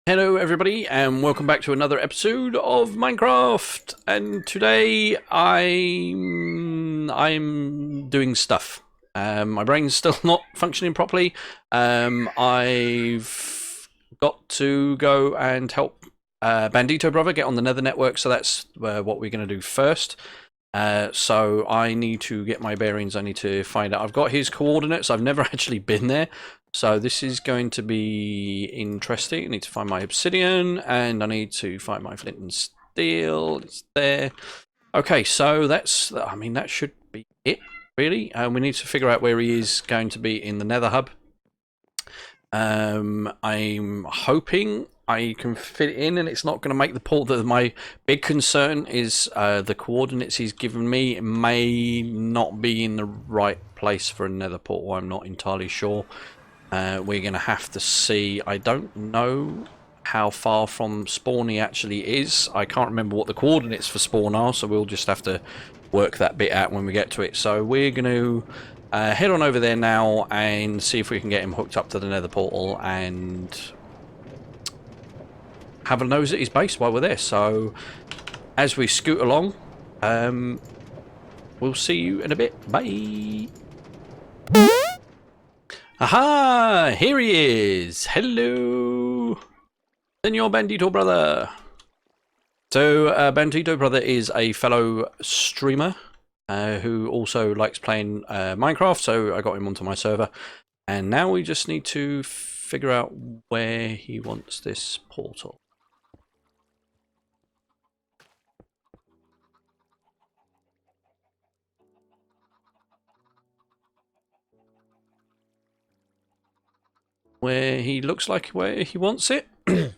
Hello everybody and welcome back to another episode of Minecraft, and today I'm doing stuff. My brain's still not functioning properly. I've got to go and help Bandito brother get on the nether network, so that's what we're going to do first. So I need to get my bearings. I need to find out. I've got his coordinates. I've never actually been there. So this is going to be interesting. I need to find my obsidian and I need to find my flint and steel. It's there. Okay, so that's, I mean, that should be it, really. We need to figure out where he is going to be in the nether hub. I'm hoping I can fit it in and it's not going to make the portal. My big concern is the coordinates he's given me may not be in the right place for a nether portal. I'm not entirely sure. We're going to have to see. I don't know how far from spawn he actually is. I can't remember what the coordinates for spawn are, so we'll just have to work that bit out when we get to it. So we're going to head on over there now and see if we can get him hooked up to the nether portal and have a nose at his base while we're there. So as we scoot along, we'll see you in a bit. Bye. Aha! Here he is! Hello! Senor Bandito brother! So, Bandito brother is a fellow streamer who also likes playing Minecraft, so I got him onto my server. And now we just need to figure out where he wants this portal. Where he looks like where he wants it. Okie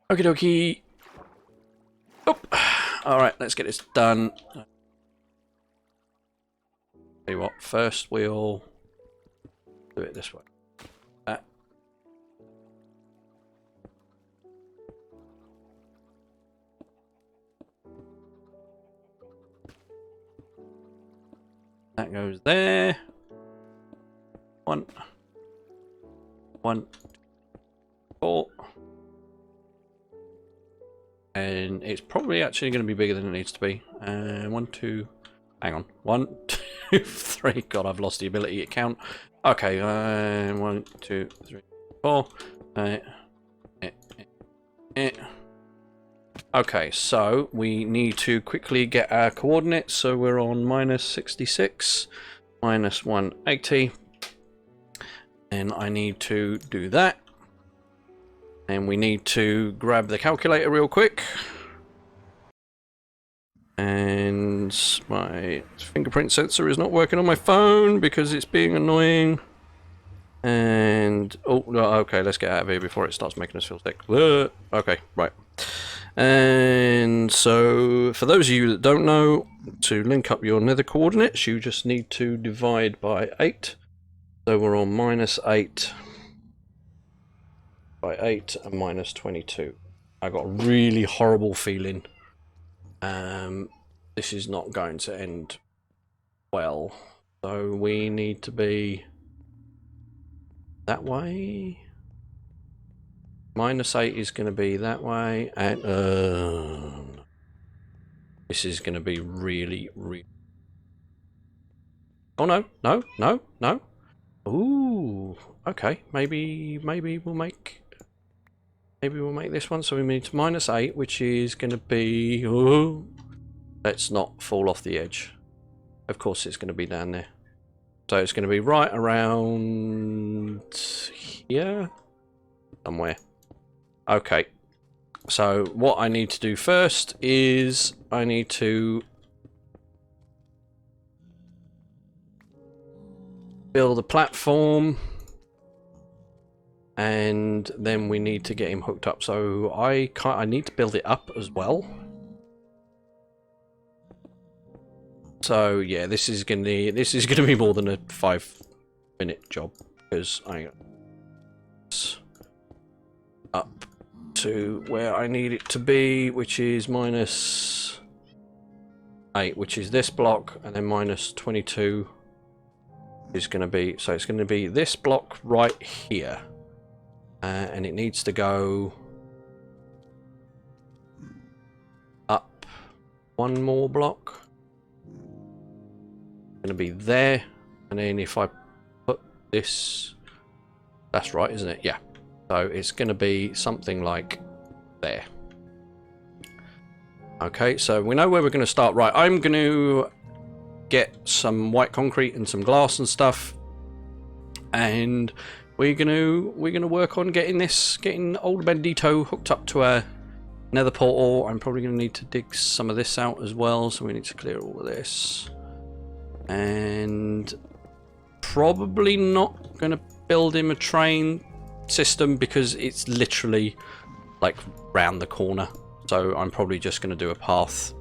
dokie. Oh. Alright, let's get this done. Tell you what, first we'll do it this way. That goes there. One, 4, and it's probably actually going to be bigger than it needs to be. 1, 2, hang on, 1, 2, 3. God, I've lost the ability to count. Okay, 1, 2, 3, 4. Okay, so we need to quickly get our coordinates. So we're on -66, -180. And I need to do that. And we need to grab the calculator real quick. And my fingerprint sensor is not working on my phone because it's being annoying. And, oh, okay, let's get out of here before it starts making us feel sick. Okay, right. And so, for those of you that don't know, to link up your nether coordinates, you just need to divide by 8. So we're on -8 by 8 and -22. I got a really horrible feeling this is not going to end well. So we need to be that way. -8 is going to be that way, and this is going to be really. Oh no! Ooh, okay. Maybe we'll make this one. So we need to -8, which is going to be. Oh, let's not fall off the edge. Of course, it's going to be down there. So it's going to be right around here somewhere. Okay. So what I need to do first is I need to build a platform, and then we need to get him hooked up. So I need to build it up as well. So yeah, this is gonna be more than a 5-minute job because I up to where I need it to be, which is -8, which is this block, and then -22. is going to be, so it's going to be this block right here, and it needs to go up one more block. It's going to be there, and then if I put this, that's right, isn't it? Yeah. So it's going to be something like there. Okay, so we know where we're going to start. Right, I'm going to get some white concrete and some glass and stuff, and we're gonna work on getting old Bandito hooked up to a nether portal. I'm probably gonna need to dig some of this out as well, so we need to clear all of this, and probably not gonna build him a train system because it's literally like round the corner, so I'm probably just gonna do a path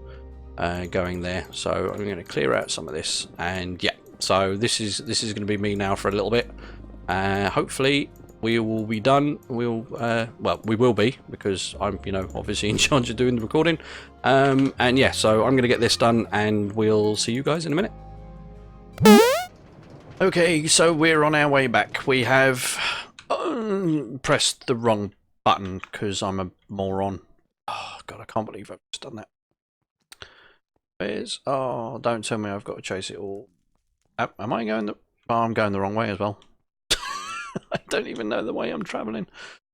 going there. So I'm going to clear out some of this, and yeah, so this is going to be me now for a little bit. Hopefully we will be done. Well, we will be, because I'm, you know, obviously in charge of doing the recording. And yeah, so I'm going to get this done, and we'll see you guys in a minute. Okay, so we're on our way back. We have pressed the wrong button because I'm a moron. Oh god, I can't believe I've just done that. Oh, don't tell me I've got to chase it all. Am I going the... Oh, I'm going the wrong way as well. I don't even know the way I'm travelling.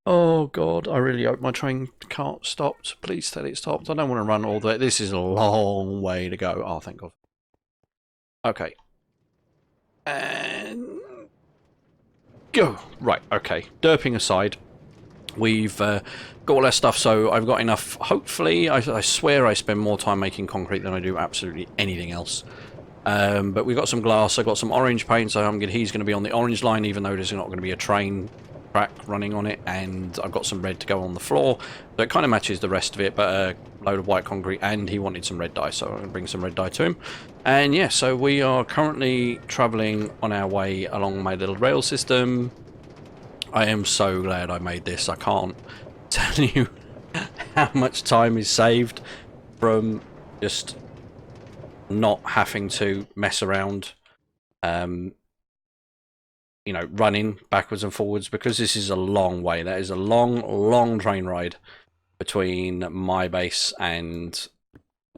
Oh god, I really hope my train can't stopped. Please tell it stopped. I don't want to run all the way. This is a long way to go. Oh, thank god. Okay. And... go. Right, okay. Derping aside. We've got all our stuff, so I've got enough. Hopefully, I swear I spend more time making concrete than I do absolutely anything else. But we've got some glass. I've got some orange paint, so he's going to be on the orange line, even though there's not going to be a train track running on it. And I've got some red to go on the floor, so it kind of matches the rest of it. But a load of white concrete, and he wanted some red dye, so I'm going to bring some red dye to him. And yeah, so we are currently travelling on our way along my little rail system. I am so glad I made this. I can't tell you how much time is saved from just not having to mess around, you know, running backwards and forwards, because this is a long way. That is a long train ride between my base and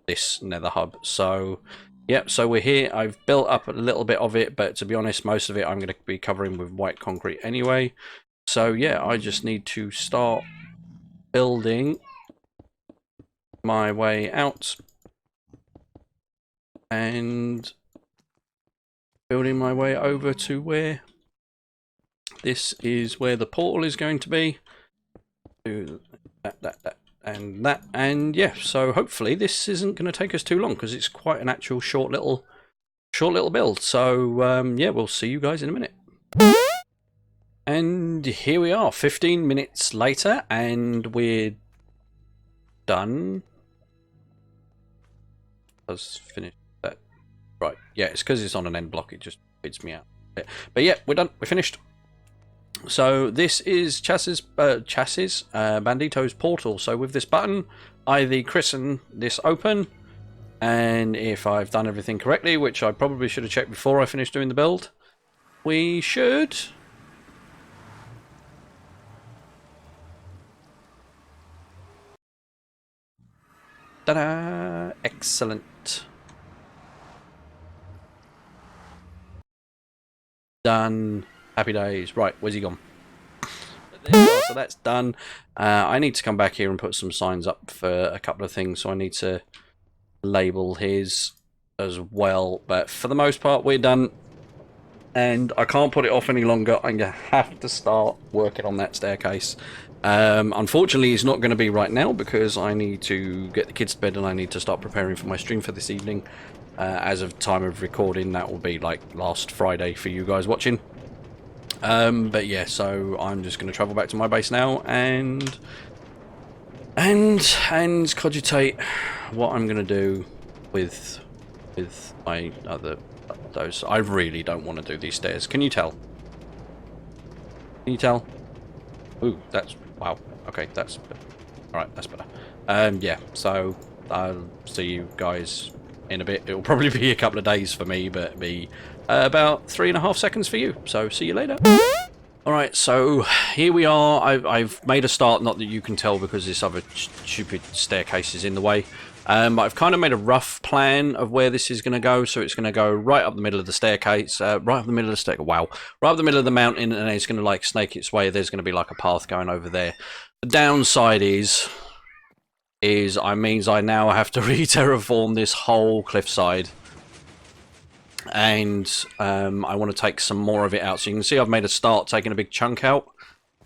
this nether hub. So yep, so we're here. I've built up a little bit of it, but to be honest, most of it I'm going to be covering with white concrete anyway. So yeah, I just need to start building my way out and building my way over to where this is, where the portal is going to be. Do that, and that, and yeah. So hopefully this isn't going to take us too long, because it's quite an actual short little build. So yeah, we'll see you guys in a minute. And here we are, 15 minutes later, and we're done. Let's finish that. Right, yeah, it's because it's on an end block, it just fits me out. But yeah, we're done, we're finished. So this is Bandito's portal. So with this button, I either christen this open, and if I've done everything correctly, which I probably should have checked before I finished doing the build, we should... Ta-da! Excellent. Done. Happy days. Right, where's he gone? There you are, so that's done. I need to come back here and put some signs up for a couple of things, so I need to label his as well. But for the most part, we're done. And I can't put it off any longer. I'm going to have to start working on that staircase. Unfortunately, it's not going to be right now because I need to get the kids to bed and I need to start preparing for my stream for this evening. As of time of recording, that will be like last Friday for you guys watching. But yeah, so I'm just going to travel back to my base now and cogitate what I'm going to do with my other those. I really don't want to do these stairs. Can you tell? Can you tell? Ooh, that's... wow. Okay, that's... alright, that's better. Yeah, so I'll see you guys in a bit. It'll probably be a couple of days for me, but it'll be about 3.5 seconds for you. So see you later. Alright, so here we are. I've made a start, not that you can tell because this other stupid staircase is in the way. But I've kind of made a rough plan of where this is going to go. So it's going to go right up the middle of the staircase, right up the middle of the staircase. Wow, right up the middle of the mountain, and it's going to like snake its way. There's going to be like a path going over there. The downside is means I now have to re-terraform this whole cliffside. And I want to take some more of it out. So you can see I've made a start taking a big chunk out.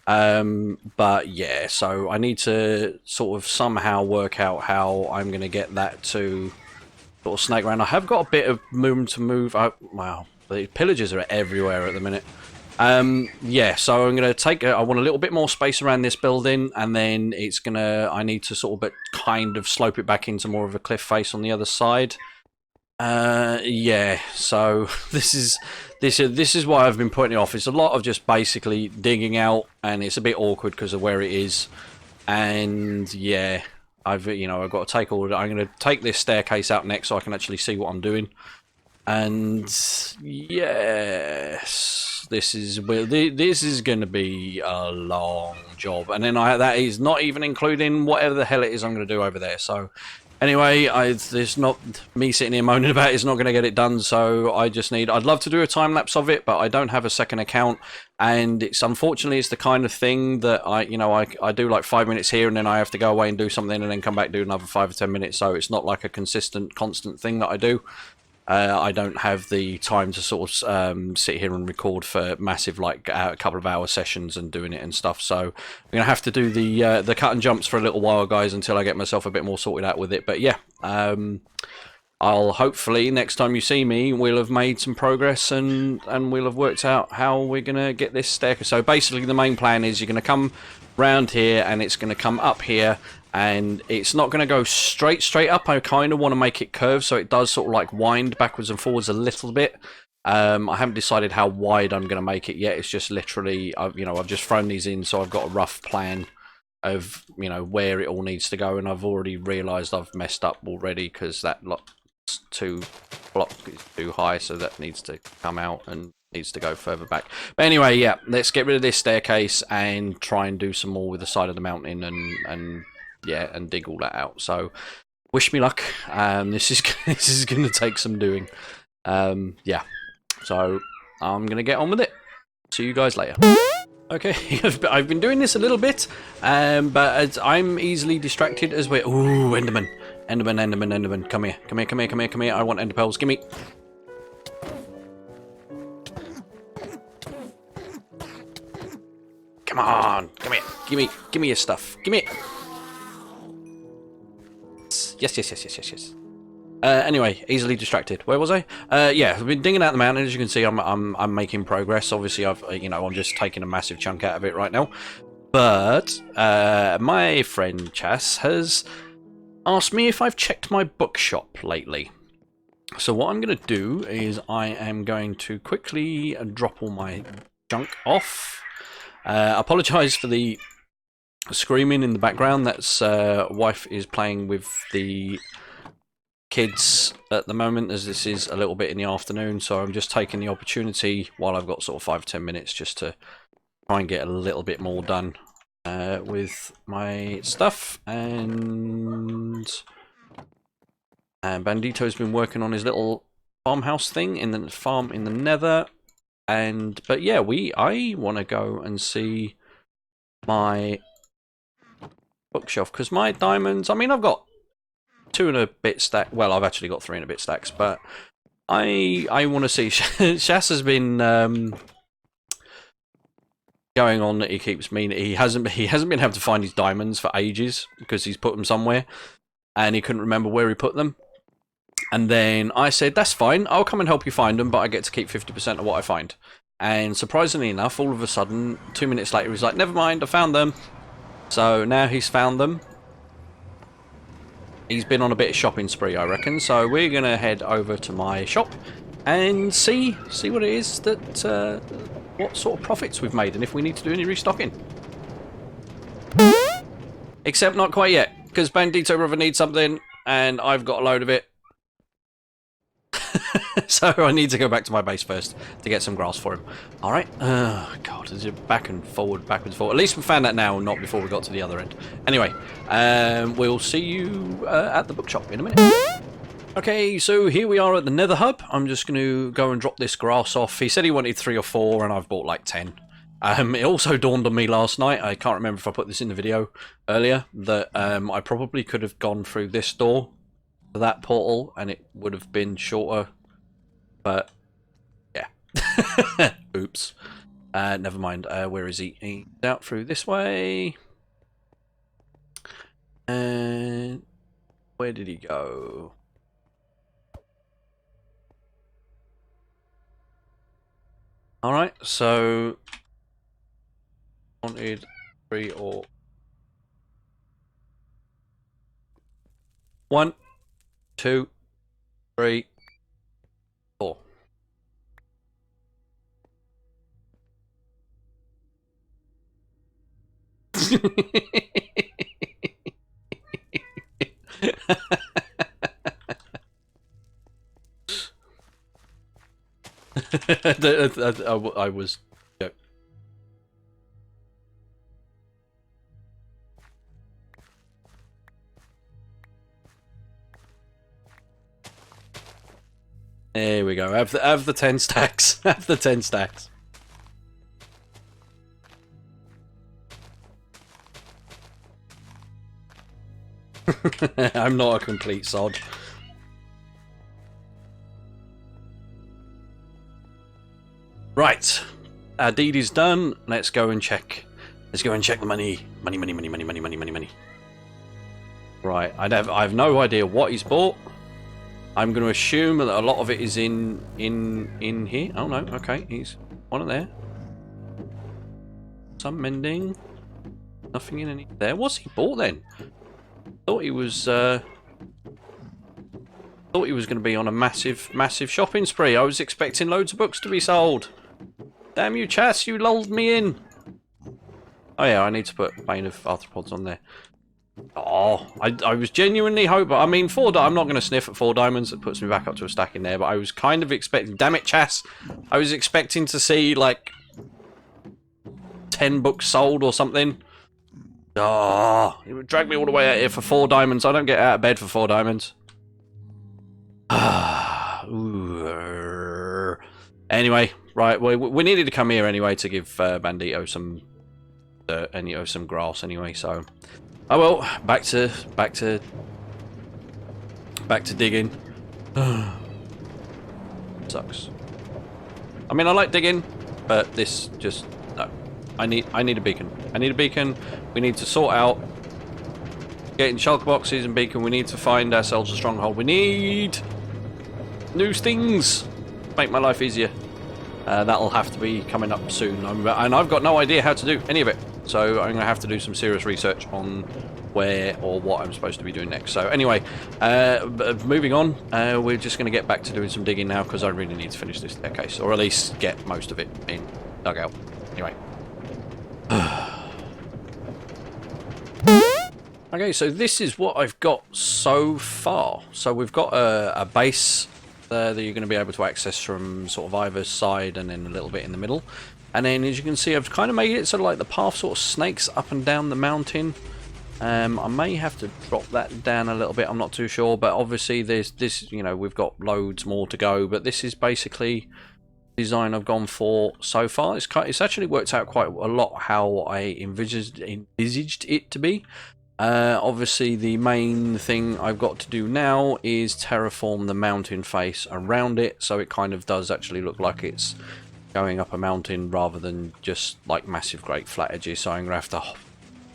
But yeah, so I need to sort of somehow work out how I'm going to get that to sort of snake around. I have got a bit of room to move. Oh, wow, the pillagers are everywhere at the minute. Yeah, so I'm going to take I want a little bit more space around this building, and then I need to sort of kind of slope it back into more of a cliff face on the other side. Yeah, so this is why I've been putting it off. It's a lot of just basically digging out, and it's a bit awkward because of where it is. And yeah, I've got to take I'm going to take this staircase out next so I can actually see what I'm doing. And yes, this is going to be a long job, and then that is not even including whatever the hell it is I'm going to do over there. So anyway, there's not me sitting here moaning about it's not going to get it done, so I'd love to do a time lapse of it, but I don't have a second account, and unfortunately it's the kind of thing that I do like 5 minutes here, and then I have to go away and do something, and then come back and do another 5 or 10 minutes. So it's not like a constant thing that I do. I don't have the time to sort of sit here and record for massive a couple of hour sessions and doing it and stuff. So I'm gonna have to do the cut and jumps for a little while, guys, until I get myself a bit more sorted out with it. But yeah, I'll hopefully next time you see me, we'll have made some progress and we'll have worked out how we're gonna get this staircase. So basically, the main plan is you're gonna come round here, and it's gonna come up here. And it's not going to go straight up. I kind of want to make it curve so it does sort of like wind backwards and forwards a little bit. I haven't decided how wide I'm going to make it yet. It's just literally, I've just thrown these in, so I've got a rough plan of where it all needs to go. And I've already realised I've messed up already because that block is too high, so that needs to come out and needs to go further back. But anyway, yeah, let's get rid of this staircase and try and do some more with the side of the mountain and dig all that out. So wish me luck. This is going to take some doing. Yeah, so I'm going to get on with it. See you guys later. Okay, I've been doing this a little bit, but I'm easily distracted as well. Ooh, Enderman. Come here. I want ender pearls. Gimme. Come on, come here. Give me your stuff. Give me it. Yes. Anyway, easily distracted. Where was I? Yeah, I've been digging out the mountain. As you can see, I'm making progress. Obviously, I'm just taking a massive chunk out of it right now. But my friend Chas has asked me if I've checked my bookshop lately. So what I'm going to do is I am going to quickly drop all my junk off. Apologise for the screaming in the background. That's wife is playing with the kids at the moment, as this is a little bit in the afternoon, so I'm just taking the opportunity while I've got sort of 5 or 10 minutes just to try and get a little bit more done with my stuff. And Bandito's been working on his little farmhouse thing in the farm in the nether. But yeah, I want to go and see my bookshelf, because my diamonds, I mean, I've got 2 and a bit stack. Well, I've actually got 3 and a bit stacks, but I want to see. Shas has been going on that he keeps meaning he hasn't been able to find his diamonds for ages because he's put them somewhere and he couldn't remember where he put them. And then I said, that's fine, I'll come and help you find them, but I get to keep 50% of what I find. And surprisingly enough, all of a sudden, 2 minutes later, he's like, never mind, I found them. So now he's found them. He's been on a bit of shopping spree, I reckon. So we're going to head over to my shop and see what it is that, what sort of profits we've made and if we need to do any restocking. Except not quite yet, because Bandito Brother needs something and I've got a load of it. So I need to go back to my base first to get some grass for him. Alright. God, is it back and forward, backwards, forward? At least we found that now, not before we got to the other end. Anyway, we'll see you at the bookshop in a minute. Okay, so here we are at the Nether Hub. I'm just going to go and drop this grass off. He said he wanted 3 or 4, and I've bought like 10. It also dawned on me last night, I can't remember if I put this in the video earlier, that I probably could have gone through this door to that portal, and it would have been shorter. But, yeah. Oops. Never mind. Where is he? He's out through this way. And where did he go? Alright, so wanted 3 or 1, 2, 3, 4. I was. Yeah. There we go. Have the 10 stacks. Have the 10 stacks. I'm not a complete sod. Right, our deed is done. Let's go and check. Let's go and check the money. Money, money, money, money, money, money, money, money. Right, I have no idea what he's bought. I'm going to assume that a lot of it is in here. Oh no, okay, he's one of there. Some mending. Nothing in any there. What's he bought then? Thought he was going to be on a massive shopping spree. I was expecting loads of books to be sold. Damn you, Chas, you lulled me in. Oh yeah, I need to put Bane of Arthropods on there. Oh, I was genuinely hoping. I mean, I'm not going to sniff at 4 diamonds. That puts me back up to a stack in there. But I was kind of expecting. Damn it, Chas! I was expecting to see like 10 books sold or something. Oh, it would drag me all the way out here for 4 diamonds. I don't get out of bed for 4 diamonds. Anyway, right. We needed to come here anyway to give Bandito some and some grass anyway. So, oh well, back to digging. Sucks. I mean, I like digging, but this just no. I need a beacon. I need a beacon. We need to sort out getting shulker boxes and beacon. We need to find ourselves a stronghold. We need new things. Make my life easier. That'll have to be coming up soon. And I've got no idea how to do any of it. So I'm going to have to do some serious research on where or what I'm supposed to be doing next. So anyway, moving on, we're just going to get back to doing some digging now because I really need to finish this staircase, or at least get most of it in dug out. Anyway. Okay, so this is what I've got so far. So we've got a base there that you're going to be able to access from sort of either side and then a little bit in the middle. And then as you can see, I've kind of made it so like the path sort of snakes up and down the mountain. I may have to drop that down a little bit, I'm not too sure, but obviously there's this, you know, we've got loads more to go, but this is basically the design I've gone for so far. It's actually worked out quite a lot how I envisaged it to be. Obviously the main thing I've got to do now is terraform the mountain face around it, so it kind of does actually look like it's going up a mountain rather than just like massive great flat edges. So I'm gonna have to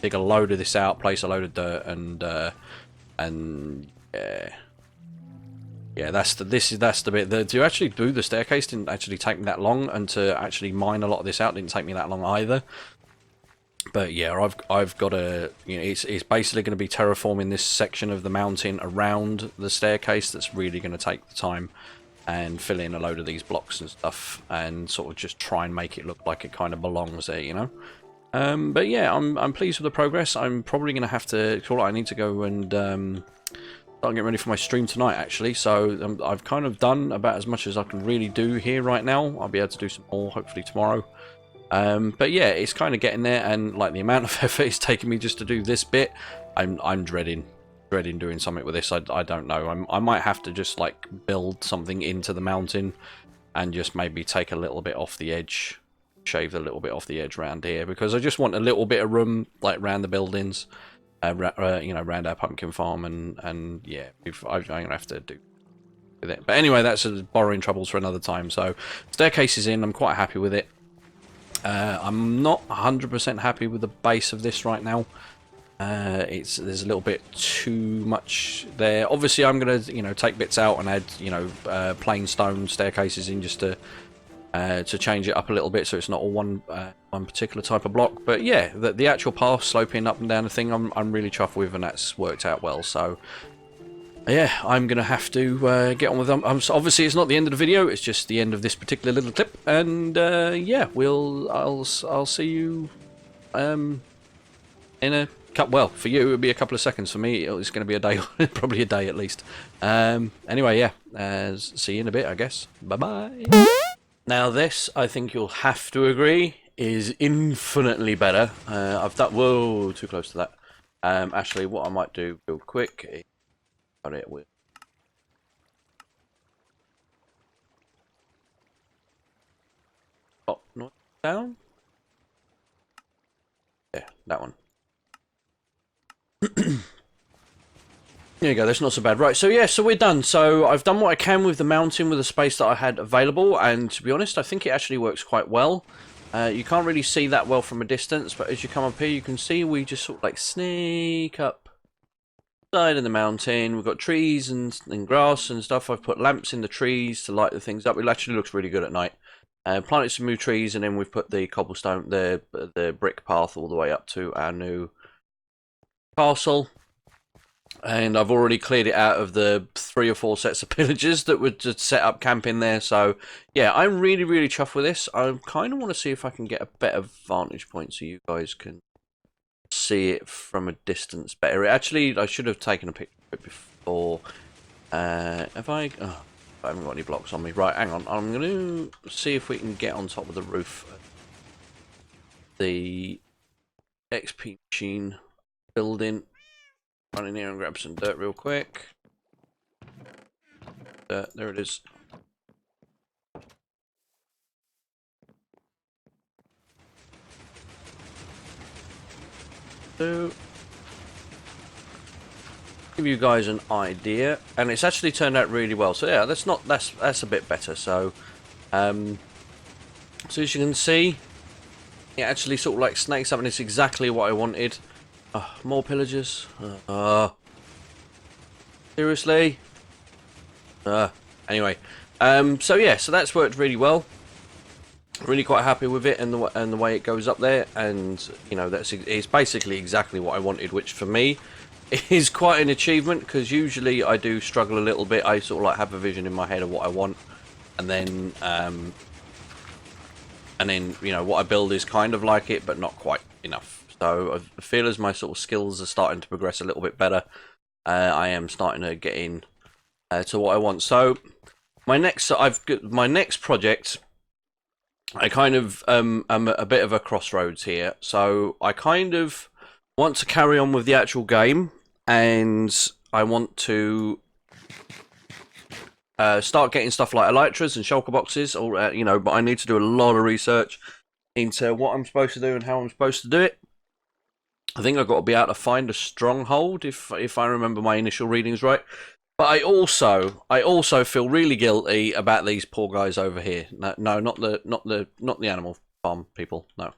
dig a load of this out, place a load of dirt, and yeah, that's the bit. To actually do the staircase didn't actually take me that long, and to actually mine a lot of this out didn't take me that long either. But yeah, I've got a, you know, it's basically going to be terraforming this section of the mountain around the staircase. That's really going to take the time and fill in a load of these blocks and stuff, and sort of just try and make it look like it kind of belongs there, you know. But yeah, I'm pleased with the progress. I'm probably going to have to call it. I need to go and start start getting ready for my stream tonight, actually. So I've kind of done about as much as I can really do here right now. I'll be able to do some more, hopefully tomorrow. But yeah, it's kind of getting there, and like the amount of effort it's taking me just to do this bit, I'm dreading doing something with this. I don't know. I might have to just like build something into the mountain, and just maybe take a little bit off the edge, shave a little bit off the edge around here, because I just want a little bit of room like around the buildings, you know, around our pumpkin farm, and yeah, I'm gonna have to do with it. But anyway, that's borrowing troubles for another time. So staircase is in. I'm quite happy with it. I'm not 100% happy with the base of this right now. There's a little bit too much there. Obviously, I'm gonna, you know, take bits out and add, you know, plain stone staircases in just to change it up a little bit, so it's not all one particular type of block. But yeah, the actual path sloping up and down the thing, I'm really chuffed with, and that's worked out well. So yeah, I'm gonna have to get on with them. Obviously, it's not the end of the video; it's just the end of this particular little clip. And yeah, I'll see you in a couple. Well, for you, it'll be a couple of seconds. For me, it's going to be a day, probably a day at least. Anyway, yeah, see you in a bit, I guess. Bye bye. Now, this, I think you'll have to agree, is infinitely better. I've done. Whoa, too close to that. Actually, what I might do real quick is got it with. Oh, not down. Yeah, that one. There you go, that's not so bad. Right, so yeah, so we're done. So I've done what I can with the mountain with the space that I had available, and to be honest, I think it actually works quite well. You can't really see that well from a distance, but as you come up here, you can see we just sort of like sneak up the side of the mountain. We've got trees and grass and stuff. I've put lamps in the trees to light the things up. It actually looks really good at night. Planted some new trees, and then we've put the cobblestone, the brick path all the way up to our new castle. And I've already cleared it out of the 3 or 4 sets of pillagers that would just set up camp in there. So yeah, I'm really chuffed with this. I kind of want to see if I can get a better vantage point so you guys can see it from a distance better. Actually, I should have taken a picture of it before. Have I? Oh, I haven't got any blocks on me. Right, hang on. I'm going to see if we can get on top of the roof of the XP machine building. Run in here and grab some dirt real quick. There it is. So, give you guys an idea, and it's actually turned out really well. So yeah, that's a bit better. So, so as you can see, it actually sort of like snakes up, and it's exactly what I wanted. More pillagers. Seriously. Anyway, so yeah, so that's worked really well. Really quite happy with it and the way it goes up there, and you know it's basically exactly what I wanted, which for me is quite an achievement, because usually I do struggle a little bit. I sort of like have a vision in my head of what I want, and then you know what I build is kind of like it, but not quite enough. So I feel as my sort of skills are starting to progress a little bit better, I am starting to get in to what I want. So my next project, I kind of am a bit of a crossroads here. So I kind of want to carry on with the actual game, and I want to start getting stuff like elytras and shulker boxes, or you know, but I need to do a lot of research into what I'm supposed to do and how I'm supposed to do it. I think I've got to be able to find a stronghold if I remember my initial readings right. But I also feel really guilty about these poor guys over here. No, not the animal farm people. No,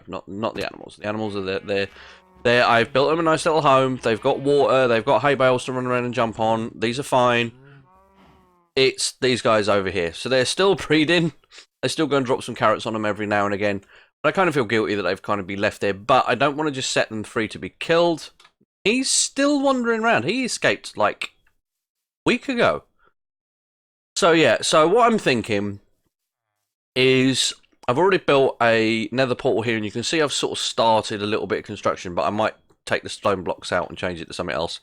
not the animals. The animals are there. I've built them a nice little home. They've got water. They've got hay bales to run around and jump on. These are fine. It's these guys over here. So they're still breeding. They're still going to drop some carrots on them every now and again. But I kind of feel guilty that they've kind of been left there. But I don't want to just set them free to be killed. He's still wandering around. He escaped like a week ago. So yeah, so what I'm thinking is I've already built a nether portal here, and you can see I've sort of started a little bit of construction, but I might take the stone blocks out and change it to something else.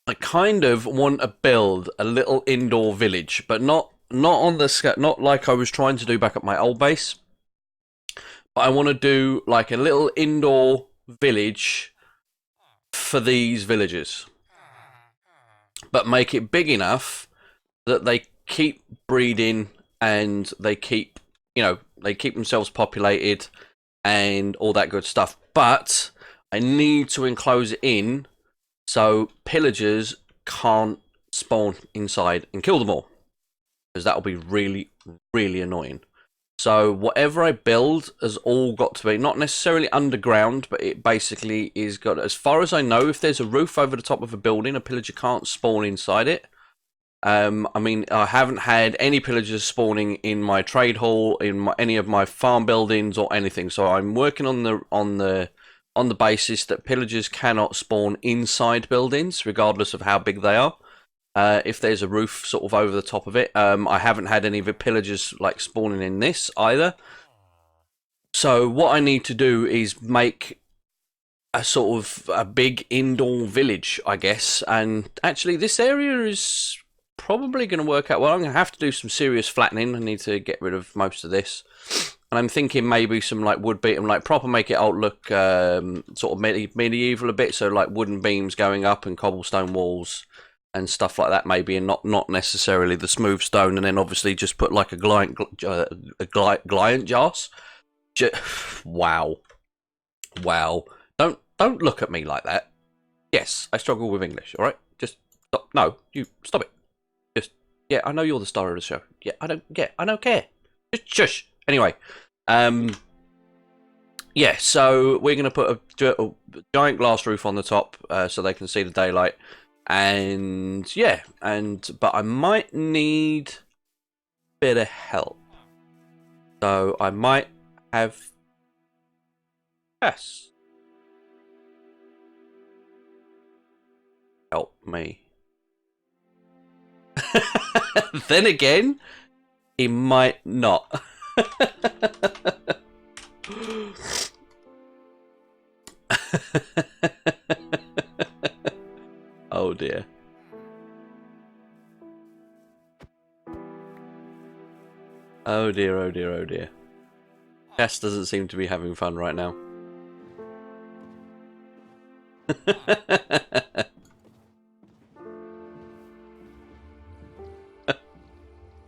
I kind of want to build a little indoor village, but not on the scale, not like I was trying to do back at my old base. But I want to do like a little indoor village for these villagers, but make it big enough that they keep breeding and they keep, they keep themselves populated and all that good stuff. But I need to enclose it in so pillagers can't spawn inside and kill them all, because that'll be really, really annoying. So whatever I build has all got to be not necessarily underground, but it basically is got, as far as I know, if there's a roof over the top of a building, a pillager can't spawn inside it. I mean, I haven't had any pillagers spawning in my trade hall, in any of my farm buildings or anything. So I'm working on the basis that pillagers cannot spawn inside buildings, regardless of how big they are. If there's a roof sort of over the top of it, I haven't had any of the pillagers like spawning in this either. So what I need to do is make a sort of a big indoor village, I guess. And actually, this area is probably going to work out well. I'm going to have to do some serious flattening. I need to get rid of most of this. And I'm thinking maybe some like wood beam, like proper make it out look sort of medieval a bit. So like wooden beams going up and cobblestone walls and stuff like that maybe, and not necessarily the smooth stone. And then obviously just put like a gliant jars. Wow. Don't look at me like that. Yes, I struggle with English, all right? Just stop. No, you stop it. Just, yeah, I know you're the star of the show. Yeah, I don't care. Just shush. Anyway, yeah, so we're going to put a giant glass roof on the top so they can see the daylight. And, yeah, but I might need a bit of help. So I might have... Yes. Help me. Then again, he might not. Oh dear. Oh dear, oh dear, oh dear. Cass doesn't seem to be having fun right now.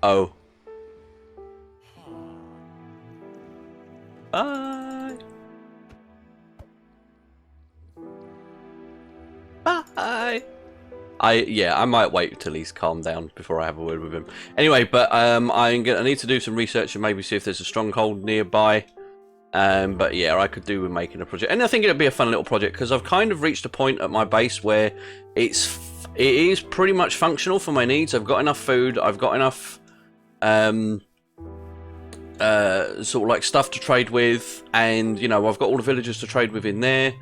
Oh. Bye. Bye. I might wait till he's calmed down before I have a word with him. Anyway, but I need to do some research and maybe see if there's a stronghold nearby. But yeah, I could do with making a project, and I think it'd be a fun little project because I've kind of reached a point at my base where it is pretty much functional for my needs. I've got enough food. I've got enough sort of like stuff to trade with, and I've got all the villagers to trade with in there.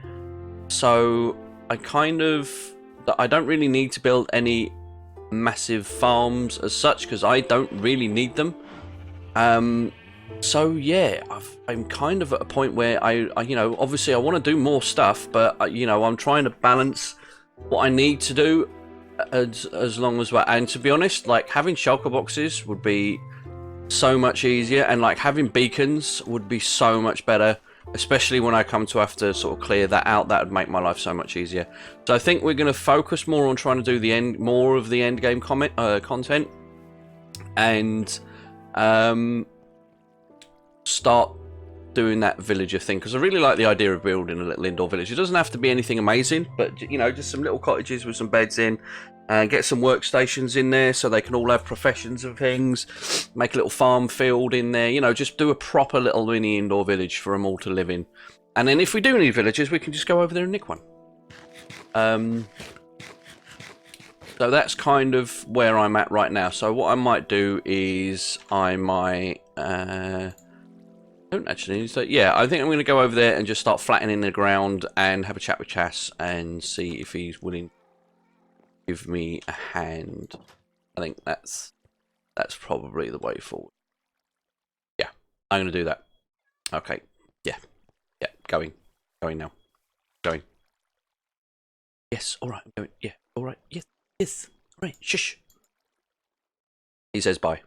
So I don't really need to build any massive farms as such because I don't really need them. So yeah, I'm kind of at a point where I obviously I want to do more stuff, but I'm trying to balance what I need to do as long as well. And to be honest, like having shulker boxes would be so much easier, and like having beacons would be so much better, especially when I come to have to sort of clear that out. That would make my life so much easier. So I think we're going to focus more on trying to do more of the end game content, and start doing that villager thing, because I really like the idea of building a little indoor village. It doesn't have to be anything amazing, but just some little cottages with some beds in, and get some workstations in there so they can all have professions and things. Make a little farm field in there, just do a proper little mini indoor village for them all to live in. And then if we do need villagers, we can just go over there and nick one. So that's kind of where I'm at right now. So what I might do is I might don't actually need to. Yeah, I think I'm going to go over there and just start flattening the ground and have a chat with Chas and see if he's willing to give me a hand. I think that's probably the way forward. Yeah, I'm going to do that. Okay. Yeah. Going now. Going. Yes. All right. I'm going. Yeah. All right. Yes. Yes. All right. Shush. He says bye.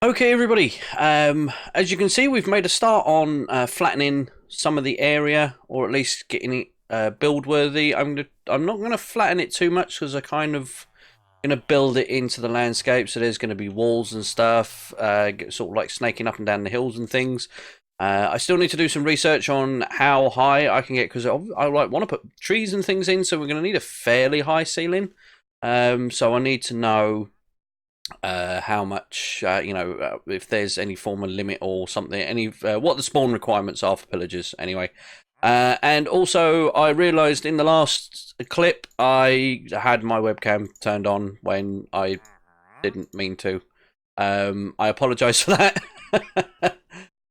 Okay, everybody. As you can see, we've made a start on flattening some of the area, or at least getting it build worthy. I'm not gonna flatten it too much because I kind of gonna build it into the landscape. So there's gonna be walls and stuff, sort of like snaking up and down the hills and things. I still need to do some research on how high I can get because I like want to put trees and things in. So we're gonna need a fairly high ceiling. So I need to know how much, if there's any form of limit or something, what the spawn requirements are for pillagers, anyway. And also, I realised in the last clip I had my webcam turned on when I didn't mean to. I apologise for that.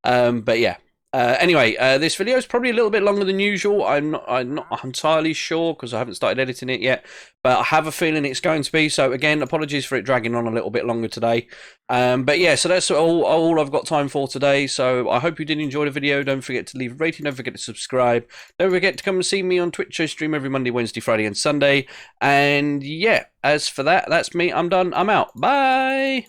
But yeah. Anyway, this video is probably a little bit longer than usual. I'm not entirely sure because I haven't started editing it yet, but I have a feeling it's going to be. So again, apologies for it dragging on a little bit longer today. But yeah, so that's all I've got time for today. So I hope you did enjoy the video. Don't forget to leave a rating. Don't forget to subscribe. Don't forget to come and see me on Twitch. I stream every Monday, Wednesday, Friday, and Sunday. And yeah, as for that, that's me. I'm done. I'm out. Bye.